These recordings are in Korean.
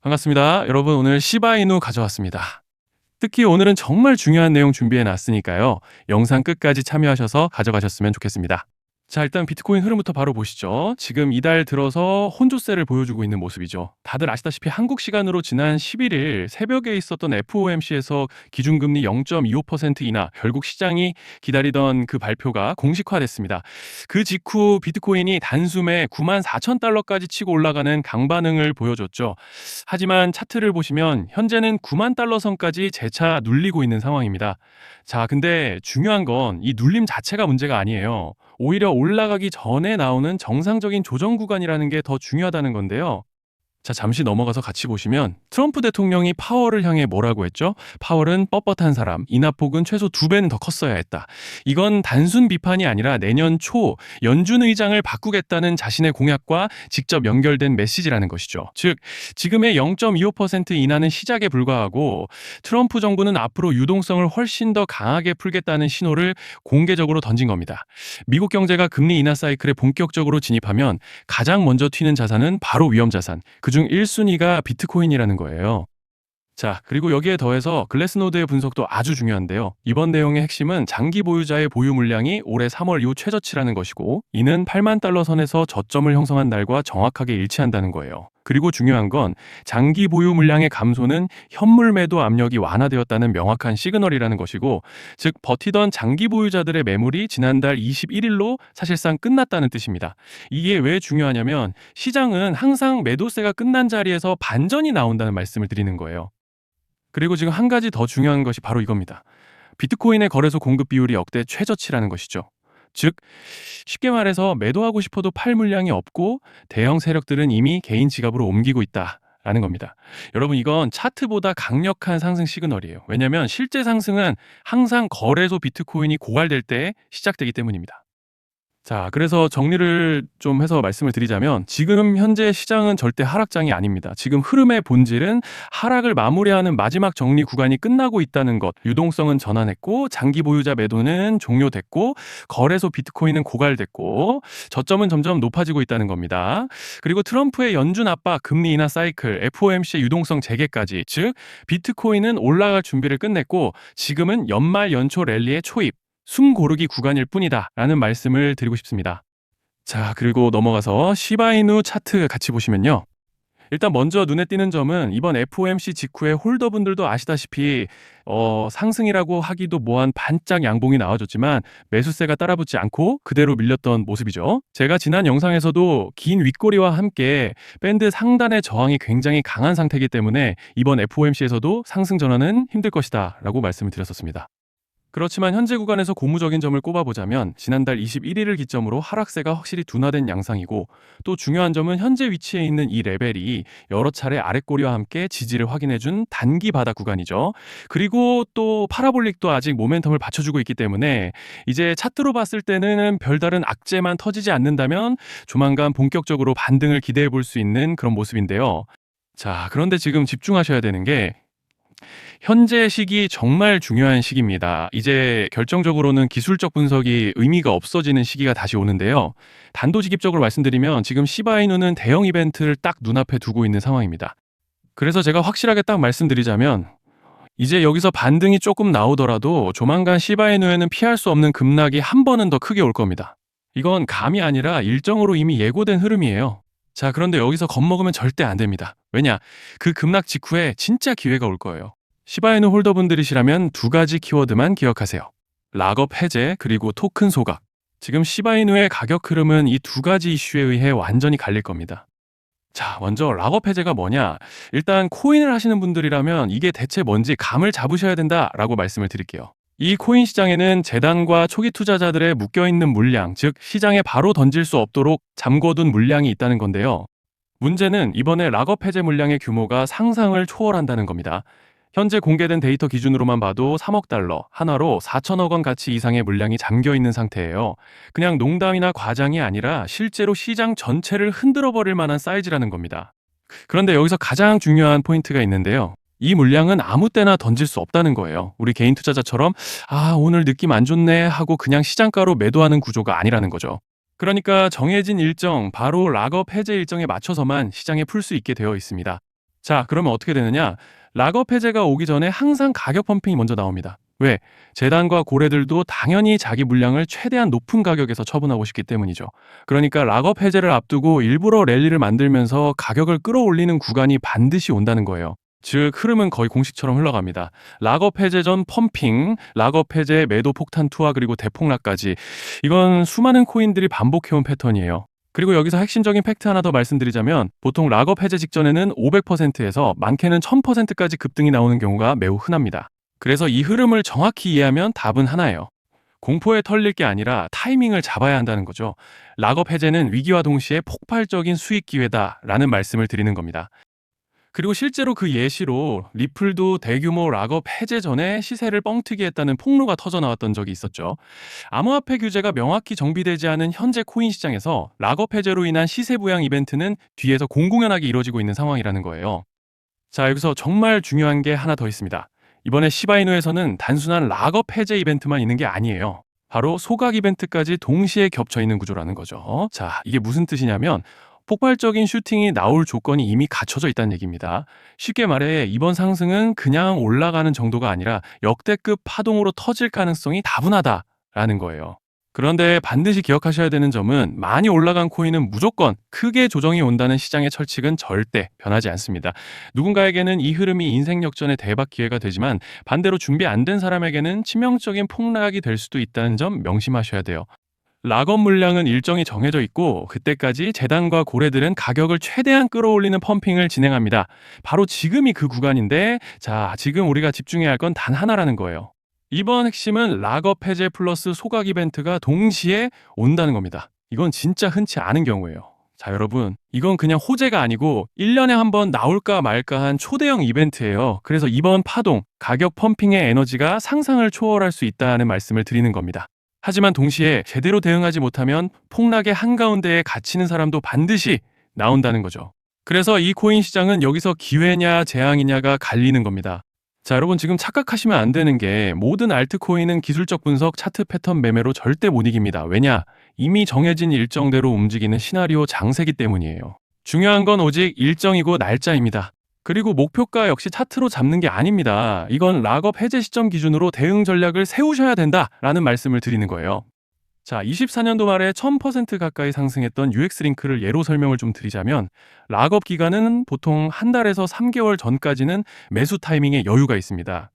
반갑습니다. 여러분 오늘 시바이누 가져왔습니다. 특히 오늘은 정말 중요한 내용 준비해 놨으니까요. 영상 끝까지 참여하셔서 가져가셨으면 좋겠습니다. 자, 일단 비트코인 흐름부터 바로 보시죠. 지금 이달 들어서 혼조세를 보여주고 있는 모습이죠. 다들 아시다시피 한국 시간으로 지난 11일 새벽에 있었던 FOMC에서 기준금리 0.25% 인하, 결국 시장이 기다리던 그 발표가 공식화됐습니다. 그 직후 비트코인이 단숨에 94,000달러까지 치고 올라가는 강반응을 보여줬죠. 하지만 차트를 보시면 현재는 9만 달러 선까지 재차 눌리고 있는 상황입니다. 자, 근데 중요한 건 이 눌림 자체가 문제가 아니에요. 오히려 올라가기 전에 나오는 정상적인 조정 구간이라는 게 더 중요하다는 건데요. 자, 잠시 넘어가서 같이 보시면 트럼프 대통령이 파월을 향해 뭐라고 했죠? 파월은 뻣뻣한 사람, 인하폭은 최소 2배는 더 컸어야 했다. 이건 단순 비판이 아니라 내년 초 연준 의장을 바꾸겠다는 자신의 공약과 직접 연결된 메시지라는 것이죠. 즉, 지금의 0.25% 인하는 시작에 불과하고 트럼프 정부는 앞으로 유동성을 훨씬 더 강하게 풀겠다는 신호를 공개적으로 던진 겁니다. 미국 경제가 금리 인하 사이클에 본격적으로 진입하면 가장 먼저 튀는 자산은 바로 위험 자산. 그중 1순위가 비트코인이라는 거예요. 자, 그리고 여기에 더해서 글래스노드의 분석도 아주 중요한데요. 이번 내용의 핵심은 장기 보유자의 보유 물량이 올해 3월 이후 최저치라는 것이고, 이는 8만 달러 선에서 저점을 형성한 날과 정확하게 일치한다는 거예요. 그리고 중요한 건 장기 보유 물량의 감소는 현물 매도 압력이 완화되었다는 명확한 시그널이라는 것이고, 즉 버티던 장기 보유자들의 매물이 지난달 21일로 사실상 끝났다는 뜻입니다. 이게 왜 중요하냐면 시장은 항상 매도세가 끝난 자리에서 반전이 나온다는 말씀을 드리는 거예요. 그리고 지금 한 가지 더 중요한 것이 바로 이겁니다. 비트코인의 거래소 공급 비율이 역대 최저치라는 것이죠. 즉, 쉽게 말해서 매도하고 싶어도 팔 물량이 없고 대형 세력들은 이미 개인 지갑으로 옮기고 있다라는 겁니다. 여러분, 이건 차트보다 강력한 상승 시그널이에요. 왜냐하면 실제 상승은 항상 거래소 비트코인이 고갈될 때 시작되기 때문입니다. 자, 그래서 정리를 좀 해서 말씀을 드리자면 지금 현재 시장은 절대 하락장이 아닙니다. 지금 흐름의 본질은 하락을 마무리하는 마지막 정리 구간이 끝나고 있다는 것, 유동성은 전환했고 장기 보유자 매도는 종료됐고 거래소 비트코인은 고갈됐고 저점은 점점 높아지고 있다는 겁니다. 그리고 트럼프의 연준 압박, 금리 인하 사이클, FOMC의 유동성 재개까지, 즉 비트코인은 올라갈 준비를 끝냈고 지금은 연말 연초 랠리의 초입, 숨 고르기 구간일 뿐이다 라는 말씀을 드리고 싶습니다. 자, 그리고 넘어가서 시바이누 차트 같이 보시면요. 일단 먼저 눈에 띄는 점은 이번 FOMC 직후에 홀더분들도 아시다시피 상승이라고 하기도 뭐한 반짝 양봉이 나와줬지만 매수세가 따라붙지 않고 그대로 밀렸던 모습이죠. 제가 지난 영상에서도 긴 윗꼬리와 함께 밴드 상단의 저항이 굉장히 강한 상태이기 때문에 이번 FOMC에서도 상승 전환은 힘들 것이다 라고 말씀을 드렸었습니다. 그렇지만 현재 구간에서 고무적인 점을 꼽아보자면 지난달 21일을 기점으로 하락세가 확실히 둔화된 양상이고, 또 중요한 점은 현재 위치해 있는 이 레벨이 여러 차례 아랫꼬리와 함께 지지를 확인해준 단기 바닥 구간이죠. 그리고 또 파라볼릭도 아직 모멘텀을 받쳐주고 있기 때문에 이제 차트로 봤을 때는 별다른 악재만 터지지 않는다면 조만간 본격적으로 반등을 기대해 볼 수 있는 그런 모습인데요. 자, 그런데 지금 집중하셔야 되는 게 현재 시기 정말 중요한 시기입니다. 이제 결정적으로는 기술적 분석이 의미가 없어지는 시기가 다시 오는데요. 단도직입적으로 말씀드리면 지금 시바이누는 대형 이벤트를 딱 눈앞에 두고 있는 상황입니다. 그래서 제가 확실하게 딱 말씀드리자면 이제 여기서 반등이 조금 나오더라도 조만간 시바이누에는 피할 수 없는 급락이 한 번은 더 크게 올 겁니다. 이건 감이 아니라 일정으로 이미 예고된 흐름이에요. 자, 그런데 여기서 겁먹으면 절대 안 됩니다. 왜냐? 그 급락 직후에 진짜 기회가 올 거예요. 시바이누 홀더분들이시라면 두 가지 키워드만 기억하세요. 락업 해제 그리고 토큰 소각. 지금 시바이누의 가격 흐름은 이 두 가지 이슈에 의해 완전히 갈릴 겁니다. 자, 먼저 락업 해제가 뭐냐? 일단 코인을 하시는 분들이라면 이게 대체 뭔지 감을 잡으셔야 된다라고 말씀을 드릴게요. 이 코인 시장에는 재단과 초기 투자자들의 묶여있는 물량, 즉 시장에 바로 던질 수 없도록 잠궈둔 물량이 있다는 건데요. 문제는 이번에 락업 해제 물량의 규모가 상상을 초월한다는 겁니다. 현재 공개된 데이터 기준으로만 봐도 3억 달러, 하나로 4천억 원 가치 이상의 물량이 잠겨 있는 상태예요. 그냥 농담이나 과장이 아니라 실제로 시장 전체를 흔들어 버릴 만한 사이즈라는 겁니다. 그런데 여기서 가장 중요한 포인트가 있는데요. 이 물량은 아무 때나 던질 수 없다는 거예요. 우리 개인 투자자처럼 오늘 느낌 안 좋네 하고 그냥 시장가로 매도하는 구조가 아니라는 거죠. 그러니까 정해진 일정, 바로 락업 해제 일정에 맞춰서만 시장에 풀 수 있게 되어 있습니다. 자, 그러면 어떻게 되느냐? 락업 해제가 오기 전에 항상 가격 펌핑이 먼저 나옵니다. 왜? 재단과 고래들도 당연히 자기 물량을 최대한 높은 가격에서 처분하고 싶기 때문이죠. 그러니까 락업 해제를 앞두고 일부러 랠리를 만들면서 가격을 끌어올리는 구간이 반드시 온다는 거예요. 즉, 흐름은 거의 공식처럼 흘러갑니다. 락업 해제 전 펌핑, 락업 해제 매도 폭탄 투하 그리고 대폭락까지. 이건 수많은 코인들이 반복해온 패턴이에요. 그리고 여기서 핵심적인 팩트 하나 더 말씀드리자면 보통 락업 해제 직전에는 500%에서 많게는 1000%까지 급등이 나오는 경우가 매우 흔합니다. 그래서 이 흐름을 정확히 이해하면 답은 하나예요. 공포에 털릴 게 아니라 타이밍을 잡아야 한다는 거죠. 락업 해제는 위기와 동시에 폭발적인 수익 기회다라는 말씀을 드리는 겁니다. 그리고 실제로 그 예시로 리플도 대규모 락업 해제 전에 시세를 뻥튀기 했다는 폭로가 터져 나왔던 적이 있었죠. 암호화폐 규제가 명확히 정비되지 않은 현재 코인 시장에서 락업 해제로 인한 시세 부양 이벤트는 뒤에서 공공연하게 이루어지고 있는 상황이라는 거예요. 자, 여기서 정말 중요한 게 하나 더 있습니다. 이번에 시바이누에서는 단순한 락업 해제 이벤트만 있는 게 아니에요. 바로 소각 이벤트까지 동시에 겹쳐 있는 구조라는 거죠. 자, 이게 무슨 뜻이냐면 폭발적인 슈팅이 나올 조건이 이미 갖춰져 있다는 얘기입니다. 쉽게 말해 이번 상승은 그냥 올라가는 정도가 아니라 역대급 파동으로 터질 가능성이 다분하다라는 거예요. 그런데 반드시 기억하셔야 되는 점은 많이 올라간 코인은 무조건 크게 조정이 온다는 시장의 철칙은 절대 변하지 않습니다. 누군가에게는 이 흐름이 인생 역전의 대박 기회가 되지만 반대로 준비 안 된 사람에게는 치명적인 폭락이 될 수도 있다는 점 명심하셔야 돼요. 락업 물량은 일정이 정해져 있고 그때까지 재단과 고래들은 가격을 최대한 끌어올리는 펌핑을 진행합니다. 바로 지금이 그 구간인데 자, 지금 우리가 집중해야 할 건 단 하나라는 거예요. 이번 핵심은 락업 해제 플러스 소각 이벤트가 동시에 온다는 겁니다. 이건 진짜 흔치 않은 경우예요. 자, 여러분, 이건 그냥 호재가 아니고 1년에 한 번 나올까 말까 한 초대형 이벤트예요. 그래서 이번 파동, 가격 펌핑의 에너지가 상상을 초월할 수 있다는 말씀을 드리는 겁니다. 하지만 동시에 제대로 대응하지 못하면 폭락의 한가운데에 갇히는 사람도 반드시 나온다는 거죠. 그래서 이 코인 시장은 여기서 기회냐 재앙이냐가 갈리는 겁니다. 자, 여러분 지금 착각하시면 안 되는 게 모든 알트코인은 기술적 분석, 차트 패턴 매매로 절대 못 이깁니다. 왜냐? 이미 정해진 일정대로 움직이는 시나리오 장세기 때문이에요. 중요한 건 오직 일정이고 날짜입니다. 그리고 목표가 역시 차트로 잡는 게 아닙니다. 이건 락업 해제 시점 기준으로 대응 전략을 세우셔야 된다라는 말씀을 드리는 거예요. 자, 24년도 말에 1000% 가까이 상승했던 UX링크를 예로 설명을 좀 드리자면 락업 기간은 보통 한 달에서 3개월 전까지는 매수 타이밍에 여유가 있습니다.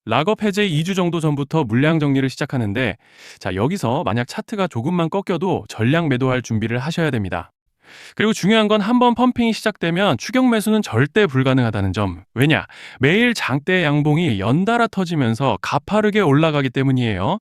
락업 해제 2주 정도 전부터 물량 정리를 시작하는데 자, 여기서 만약 차트가 조금만 꺾여도 전량 매도할 준비를 하셔야 됩니다. 그리고 중요한 건 한번 펌핑이 시작되면 추격 매수는 절대 불가능하다는 점. 왜냐? 매일 장대 양봉이 연달아 터지면서 가파르게 올라가기 때문이에요.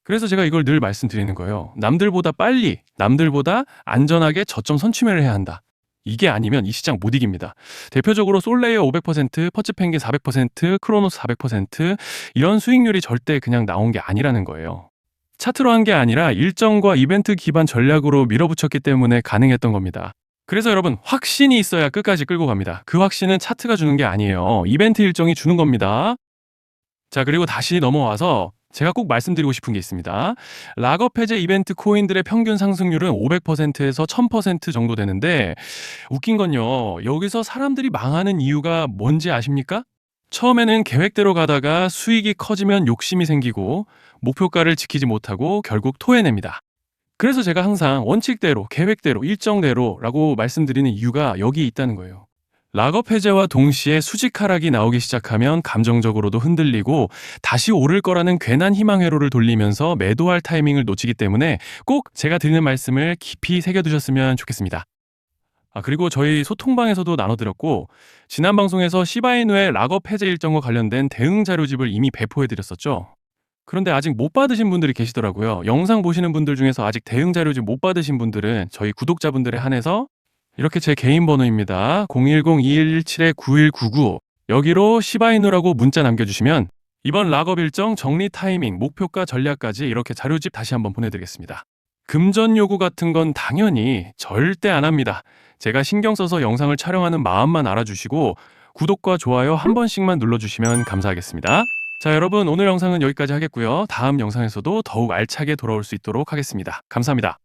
그래서 제가 이걸 늘 말씀드리는 거예요. 남들보다 빨리, 남들보다 안전하게 저점 선취매를 해야 한다. 이게 아니면 이 시장 못 이깁니다. 대표적으로 솔레이어 500%, 퍼치펭귄 400%, 크로노스 400% 이런 수익률이 절대 그냥 나온 게 아니라는 거예요. 차트로 한 게 아니라 일정과 이벤트 기반 전략으로 밀어붙였기 때문에 가능했던 겁니다. 그래서 여러분 확신이 있어야 끝까지 끌고 갑니다. 그 확신은 차트가 주는 게 아니에요. 이벤트 일정이 주는 겁니다. 자, 그리고 다시 넘어와서 제가 꼭 말씀드리고 싶은 게 있습니다. 락업 해제 이벤트 코인들의 평균 상승률은 500%에서 1000% 정도 되는데 웃긴 건요. 여기서 사람들이 망하는 이유가 뭔지 아십니까? 처음에는 계획대로 가다가 수익이 커지면 욕심이 생기고 목표가를 지키지 못하고 결국 토해냅니다. 그래서 제가 항상 원칙대로, 계획대로, 일정대로라고 말씀드리는 이유가 여기 있다는 거예요. 락업 해제와 동시에 수직 하락이 나오기 시작하면 감정적으로도 흔들리고 다시 오를 거라는 괜한 희망 회로를 돌리면서 매도할 타이밍을 놓치기 때문에 꼭 제가 드리는 말씀을 깊이 새겨두셨으면 좋겠습니다. 그리고 저희 소통방에서도 나눠드렸고 지난 방송에서 시바이누의 락업 해제 일정과 관련된 대응 자료집을 이미 배포해드렸었죠. 그런데 아직 못 받으신 분들이 계시더라고요. 영상 보시는 분들 중에서 아직 대응 자료집 못 받으신 분들은 저희 구독자분들에 한해서 이렇게 제 개인 번호입니다. 010-2117-9199 여기로 시바이누라고 문자 남겨주시면 이번 락업 일정 정리 타이밍, 목표가 전략까지 이렇게 자료집 다시 한번 보내드리겠습니다. 금전 요구 같은 건 당연히 절대 안 합니다. 제가 신경 써서 영상을 촬영하는 마음만 알아주시고 구독과 좋아요 한 번씩만 눌러주시면 감사하겠습니다. 자, 여러분 오늘 영상은 여기까지 하겠고요. 다음 영상에서도 더욱 알차게 돌아올 수 있도록 하겠습니다. 감사합니다.